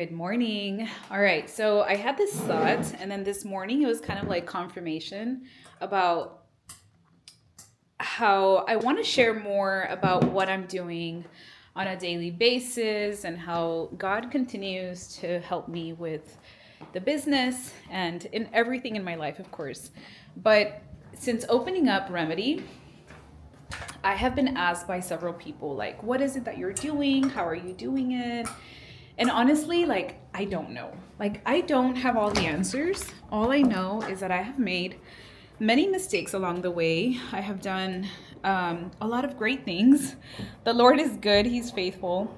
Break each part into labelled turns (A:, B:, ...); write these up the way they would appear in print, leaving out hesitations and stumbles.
A: Good morning. All right, so I had this thought, and then this morning it was kind of like confirmation about how I want to share more about what I'm doing on a daily basis and how God continues to help me with the business and in everything in my life, of course. But since opening up Remedy, I have been asked by several people, like, what is it that you're doing? How are you doing it? And honestly, like, I don't know. Like, I don't have all the answers. All I know is that I have made many mistakes along the way. I have done a lot of great things. The Lord is good, He's faithful.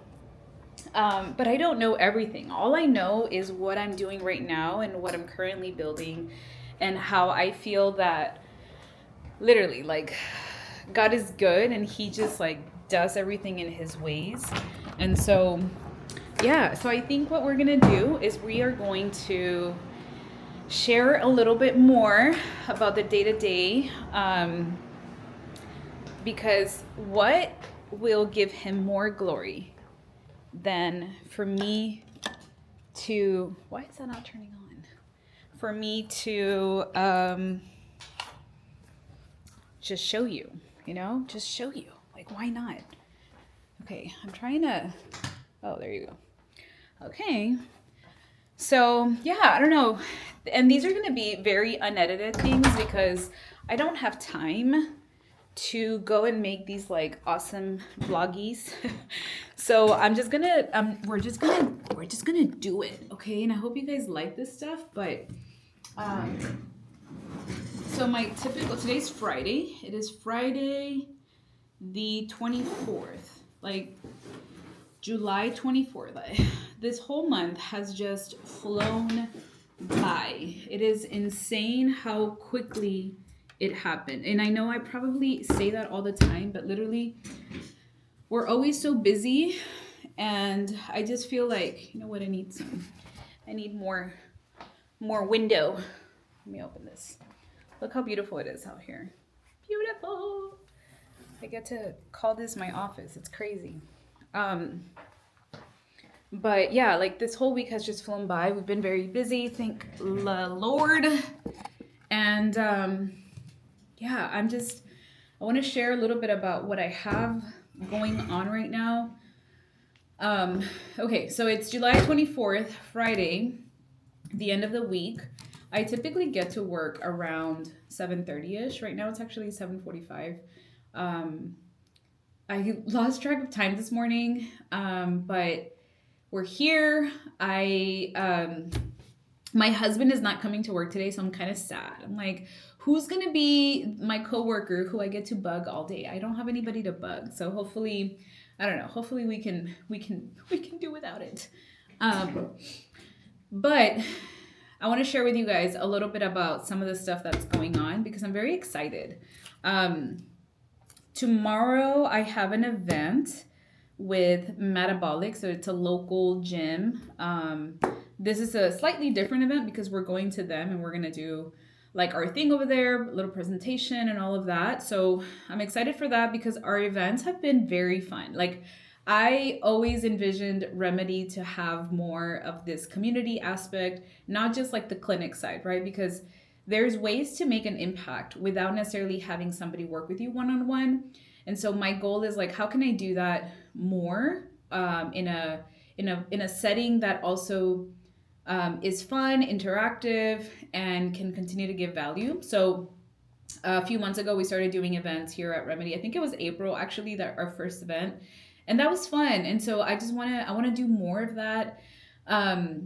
A: But I don't know everything. All I know is what I'm doing right now and what I'm currently building, and how I feel that literally, like, God is good and He just like does everything in His ways. And so, yeah, so I think what we're gonna do is we are going to share a little bit more about the day to day, because what will give Him more glory than for me to, why is that not turning on? For me to just show you, just show you. Like, why not? Okay, I'm trying to, oh, there you go. Okay. So, yeah, I don't know. And these are going to be very unedited things because I don't have time to go and make these like awesome vloggies. So I'm just gonna we're just gonna do it, okay? And I hope you guys like this stuff. But so my typical, today's Friday. It is Friday the 24th. Like July 24th. This whole month has just flown by. It is insane how quickly it happened. And I know I probably say that all the time, but literally, we're always so busy. And I just feel like, you know what, I need more window. Let me open this. Look how beautiful it is out here. Beautiful. I get to call this my office. It's crazy. But yeah, like this whole week has just flown by. We've been very busy, thank the Lord. And yeah, I want to share a little bit about what I have going on right now. Okay, so it's July 24th, Friday, the end of the week. I typically get to work around 7:30ish. Right now it's actually 7:45. I lost track of time this morning, but we're here. My husband is not coming to work today, so I'm kind of sad. I'm like, who's gonna be my coworker who I get to bug all day? I don't have anybody to bug, so hopefully, I don't know. Hopefully we can do without it. But I want to share with you guys a little bit about some of the stuff that's going on because I'm very excited. Tomorrow I have an event with Metabolic, so it's a local gym. This is a slightly different event because we're going to them and we're gonna do like our thing over there, a little presentation and all of that. So I'm excited for that because our events have been very fun. Like, I always envisioned Remedy to have more of this community aspect, not just like the clinic side, right? Because there's ways to make an impact without necessarily having somebody work with you one on one. And so my goal is like, how can I do that more in a setting that also is fun, interactive, and can continue to give value. So a few months ago, we started doing events here at Remedy. I think it was April, actually, that our first event, and that was fun. And so I want to do more of that.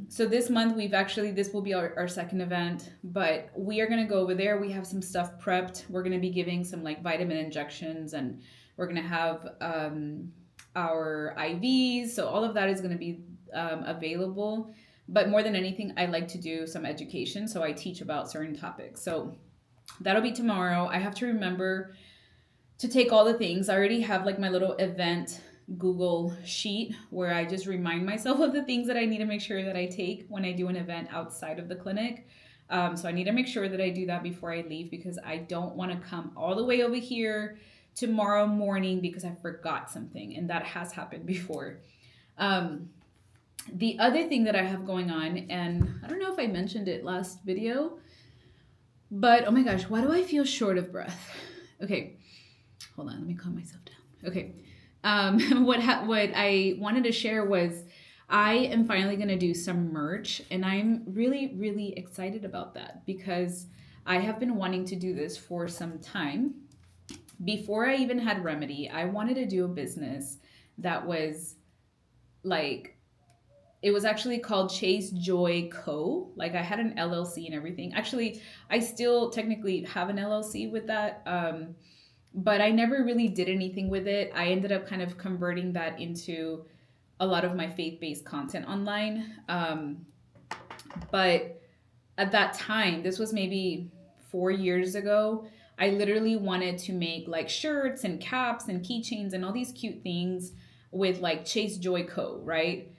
A: So this month this will be our second event, but we are going to go over there. We have some stuff prepped. We're going to be giving some like vitamin injections, and we're going to have our IVs. So all of that is going to be available. But more than anything, I like to do some education. So I teach about certain topics. So that'll be tomorrow. I have to remember to take all the things. I already have like my little event Google sheet where I just remind myself of the things that I need to make sure that I take when I do an event outside of the clinic. So I need to make sure that I do that before I leave because I don't want to come all the way over here tomorrow morning because I forgot something, and that has happened before. The other thing that I have going on, and I don't know if I mentioned it last video, but oh my gosh, why do I feel short of breath? Okay, hold on, let me calm myself down. Okay, what I wanted to share was I am finally gonna do some merch, and I'm really really excited about that because I have been wanting to do this for some time. Before I even had Remedy, I wanted to do a business that was like, it was actually called Chase Joy Co. Like I had an LLC and everything. Actually, I still technically have an LLC with that. But I never really did anything with it. I ended up kind of converting that into a lot of my faith based content online. But at that time, this was maybe 4 years ago, I literally wanted to make like shirts and caps and keychains and all these cute things with like Chase Joy Co., right?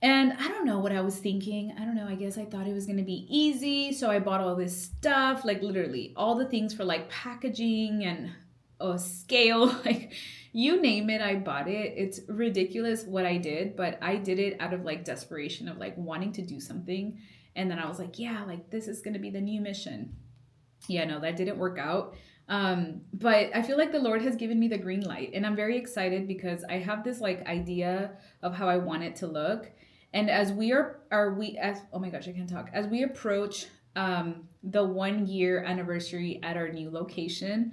A: And I don't know what I was thinking. I don't know. I guess I thought it was going to be easy. So I bought all this stuff, like literally all the things for like packaging and a scale, like you name it, I bought it. It's ridiculous what I did, but I did it out of like desperation of like wanting to do something. And then I was like, yeah, like this is going to be the new mission. Yeah, no, that didn't work out. But I feel like the Lord has given me the green light, and I'm very excited because I have this like idea of how I want it to look. And as we as oh my gosh, I can't talk. As we approach the 1 year anniversary at our new location,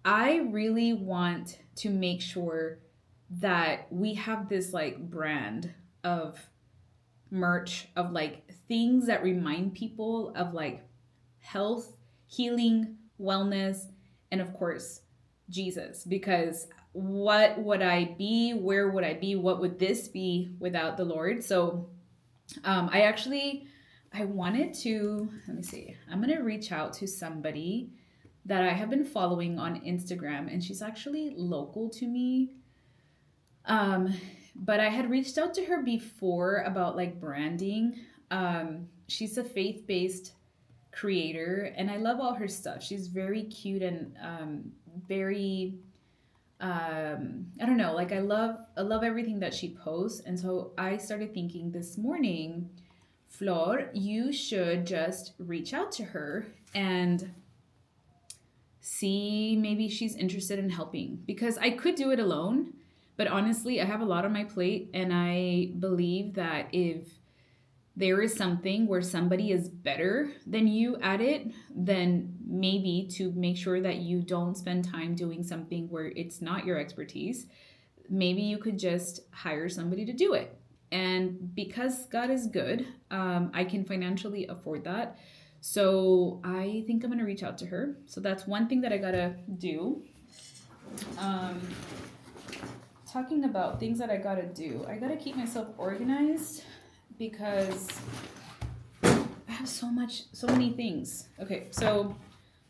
A: I really want to make sure that we have this like brand of merch of like things that remind people of like health, healing, wellness, and of course, Jesus. Because what would I be? Where would I be? What would this be without the Lord? So I actually, I wanted to, let me see, I'm going to reach out to somebody that I have been following on Instagram, and she's actually local to me. Um, but I had reached out to her before about like branding. She's a faith based creator, and I love all her stuff. She's very cute and very I don't know, like I love everything that she posts. And so I started thinking this morning, Flor, you should just reach out to her and see maybe she's interested in helping, because I could do it alone, but honestly I have a lot on my plate, and I believe that if there is something where somebody is better than you at it, then maybe to make sure that you don't spend time doing something where it's not your expertise, maybe you could just hire somebody to do it. And because God is good, I can financially afford that. So I think I'm going to reach out to her. So that's one thing that I got to do. Um, Talking about things that I got to do, I got to keep myself organized because I have so many things. Okay, so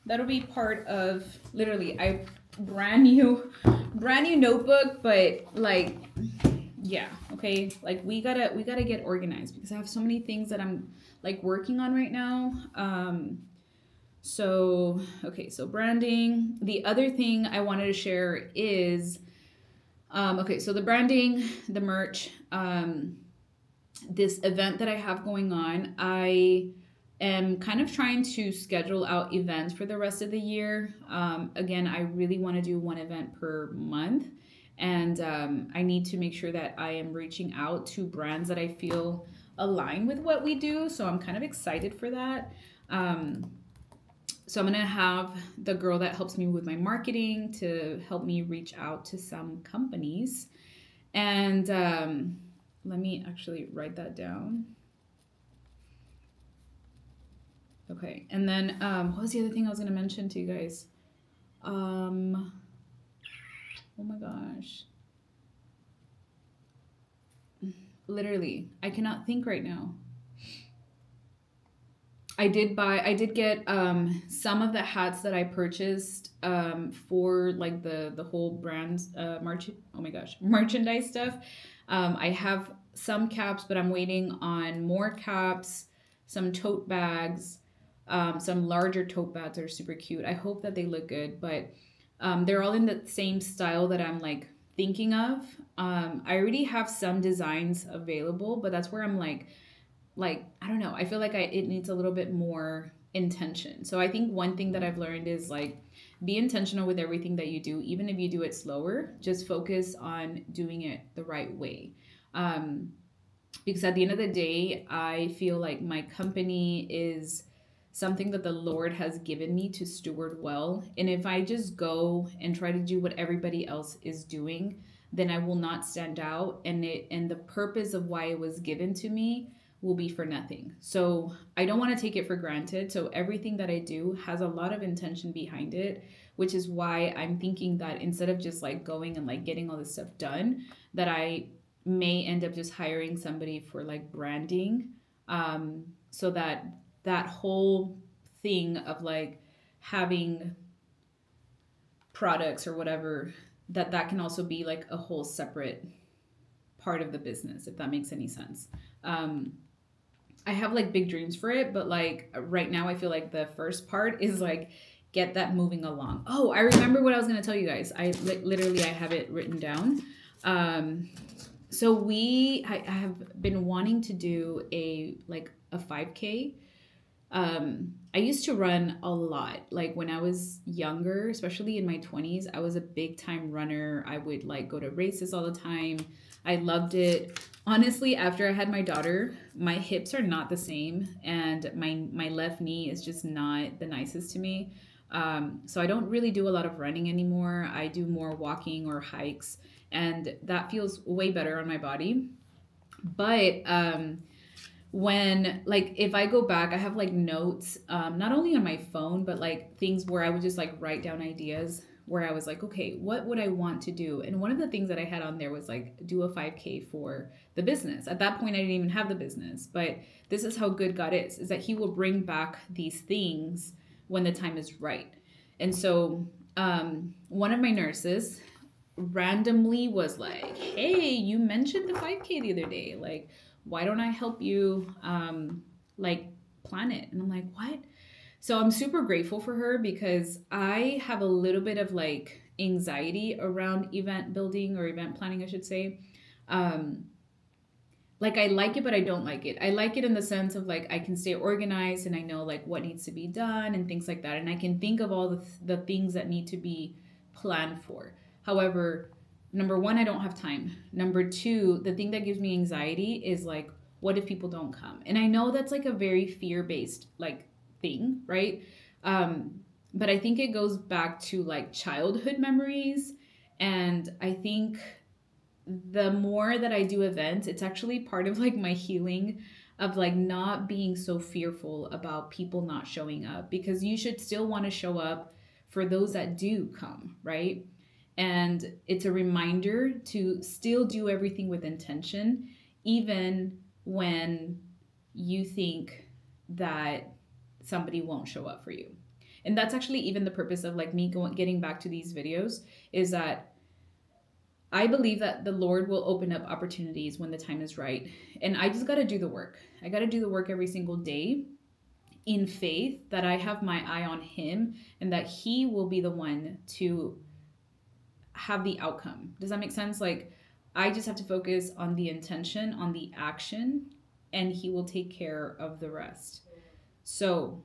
A: that'll be part of literally I brand new notebook, but like yeah, okay, like we gotta get organized because I have so many things that I'm like working on right now. So okay, so branding. The other thing I wanted to share is okay, so the branding, the merch, this event that I have going on. I am kind of trying to schedule out events for the rest of the year. Again, I really want to do one event per month. And I need to make sure that I am reaching out to brands that I feel align with what we do. So I'm kind of excited for that. So I'm going to have the girl that helps me with my marketing to help me reach out to some companies. And let me actually write that down. Okay, and then what was the other thing I was gonna mention to you guys? Oh my gosh. Literally, I cannot think right now. I did get some of the hats that I purchased for like the whole brand oh my gosh, merchandise stuff. I have some caps, but I'm waiting on more caps, some tote bags, some larger tote bags are super cute. I hope that they look good, but they're all in the same style that I'm like thinking of. I already have some designs available, but that's where I'm like I don't know. I feel like it needs a little bit more intention. So I think one thing that I've learned is like be intentional with everything that you do, even if you do it slower. Just focus on doing it the right way. Um, because at the end of the day, I feel like my company is something that the Lord has given me to steward well. And if I just go and try to do what everybody else is doing, then I will not stand out, and the purpose of why it was given to me will be for nothing. So I don't want to take it for granted. So everything that I do has a lot of intention behind it, which is why I'm thinking that instead of just like going and like getting all this stuff done, that I may end up just hiring somebody for like branding, so that that whole thing of like having products or whatever, that can also be like a whole separate part of the business, if that makes any sense. um, I have like big dreams for it, but like right now I feel like the first part is like get that moving along. Oh, I remember what I was going to tell you guys. Literally I have it written down. um, so I have been wanting to do a 5K. I used to run a lot. Like when I was younger, especially in my 20s, I was a big time runner. I would like go to races all the time. I loved it. Honestly, after I had my daughter, my hips are not the same, and my left knee is just not the nicest to me. So I don't really do a lot of running anymore. I do more walking or hikes, and that feels way better on my body. But when like if I go back, I have like notes, not only on my phone, but like things where I would just like write down ideas where I was like, okay, what would I want to do? And one of the things that I had on there was like do a 5K for the business. At that point I didn't even have the business, but this is how good God is that he will bring back these things when the time is right. And so one of my nurses randomly was like, hey, you mentioned the 5K the other day, like why don't I help you like plan it? And I'm like, what? So I'm super grateful for her because I have a little bit of like anxiety around event building or event planning, I should say. um like I like it, but I don't like it. I like it in the sense of like I can stay organized and I know like what needs to be done and things like that, and I can think of all the things that need to be planned for. However, number one, I don't have time. Number two, the thing that gives me anxiety is like, what if people don't come? And I know that's like a very fear-based like thing, right? But I think it goes back to like childhood memories, and I think the more that I do events, it's actually part of like my healing of like not being so fearful about people not showing up, because you should still want to show up for those that do come, right? And it's a reminder to still do everything with intention, even when you think that somebody won't show up for you. And that's actually even the purpose of like me getting back to these videos, is that I believe that the Lord will open up opportunities when the time is right. And I just got to do the work. I got to do the work every single day in faith that I have my eye on Him and that He will be the one to have the outcome. Does that make sense? Like, I just have to focus on the intention, on the action, and He will take care of the rest. So,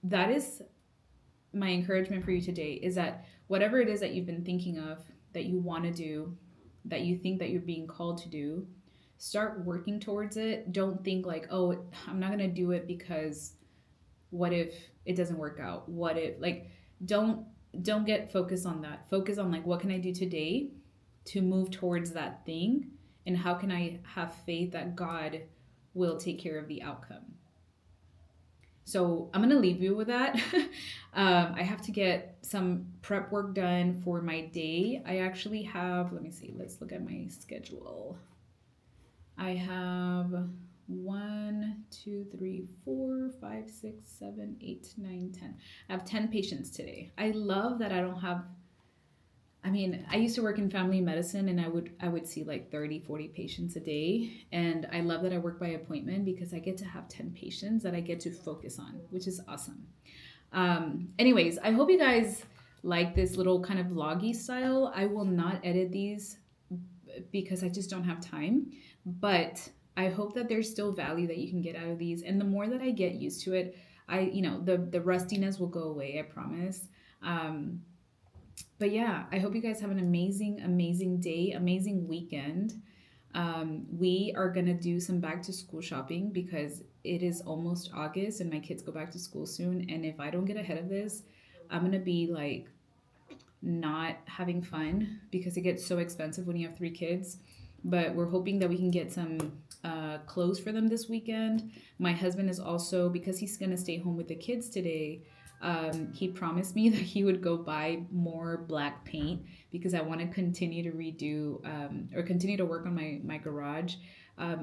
A: that is my encouragement for you today, is that whatever it is that you've been thinking of, that you want to do, that you think that you're being called to do, start working towards it. Don't think like, oh, I'm not going to do it because what if it doesn't work out? What if like don't get focused on that. Focus on like, what can I do today to move towards that thing, and how can I have faith that God will take care of the outcome. So I'm going to leave you with that. I have to get some prep work done for my day. I actually have, let me see, let's look at my schedule. I have 1, 2, 3, 4, 5, 6, 7, 8, 9, 10. I have 10 patients today. I love that I don't have, I mean, I used to work in family medicine and I would see like 30, 40 patients a day. And I love that I work by appointment because I get to have 10 patients that I get to focus on, which is awesome. Anyways, I hope you guys like this little kind of vloggy style. I will not edit these because I just don't have time. But I hope that there's still value that you can get out of these. And the more that I get used to it, the rustiness will go away, I promise. Um, but yeah, I hope you guys have an amazing, amazing day, amazing weekend. We are gonna do some back to school shopping because it is almost August and my kids go back to school soon. And if I don't get ahead of this, I'm gonna be like not having fun because it gets so expensive when you have three kids. But we're hoping that we can get some clothes for them this weekend. My husband is also, because he's going to stay home with the kids today, he promised me that he would go buy more black paint because I want to continue to redo or continue to work on my garage.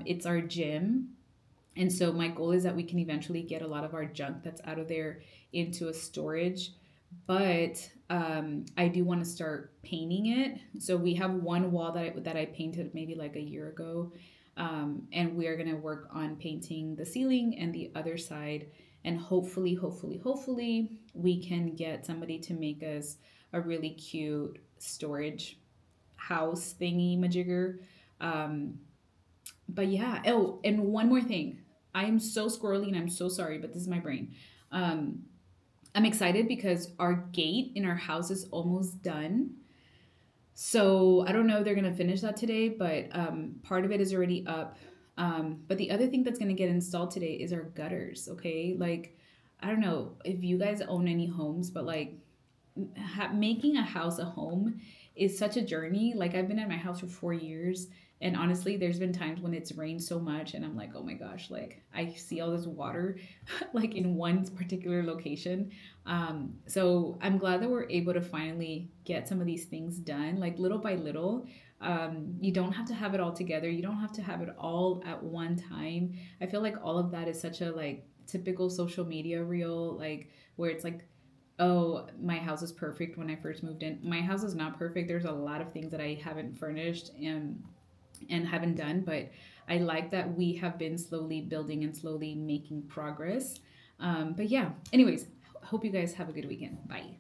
A: It's our gym, and so my goal is that we can eventually get a lot of our junk that's out of there into a storage. But I do want to start painting it. So we have one wall that I painted maybe like a year ago. And we are going to work on painting the ceiling and the other side. And hopefully, we can get somebody to make us a really cute storage house thingy majigger. Um, but yeah. Oh, and one more thing. I'm so squirrely and I'm so sorry, but this is my brain. Um, I'm excited because our gate in our house is almost done. So I don't know if they're gonna finish that today, but part of it is already up. But the other thing that's gonna get installed today is our gutters. Okay, like I don't know if you guys own any homes, but like making a house a home is such a journey. Like I've been at my house for 4 years, and honestly, there's been times when it's rained so much, and I'm like, oh my gosh, like I see all this water, like in one particular location. So I'm glad that we're able to finally get some of these things done, like little by little. You don't have to have it all together. You don't have to have it all at one time. I feel like all of that is such a like typical social media reel, like where it's like, oh, my house is perfect when I first moved in. My house is not perfect. There's a lot of things that I haven't furnished and haven't done, but I like that we have been slowly building and slowly making progress. But yeah, anyways, hope you guys have a good weekend. Bye.